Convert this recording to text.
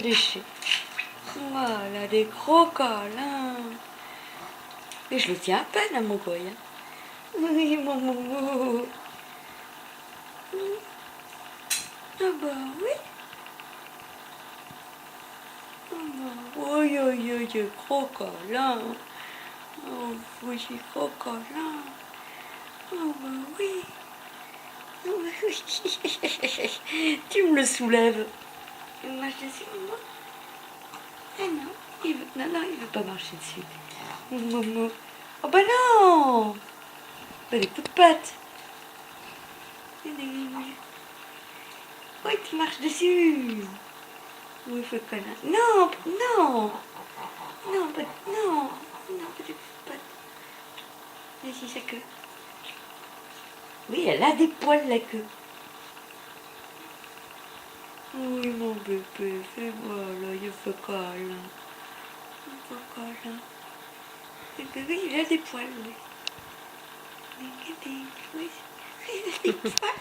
Léché. Voilà, des gros câlins. Et je le tiens à peine à mon goy. Hein. Oui, mon moumou. Ah bah oui. Ah bah, oui, oui, oui, gros câlin. Oh oui, gros câlin. Oh bah oui. Tu me le soulèves. Il marche dessus, maman. Ah non, il veut pas marcher dessus. Momo. Oh bah non. Bah des coups de patte. Oui, tu marches dessus. Oui, faut connard. Non, non. Non, pas, non. Non, pas des coups de patte. Vas-y, sa queue. Oui, elle a des poils, la queue. Oui, mon bébé, fais-moi là, il fait câlin. Il fait câlin. Le bébé, il a des poils, lui. Oui, il a des poils.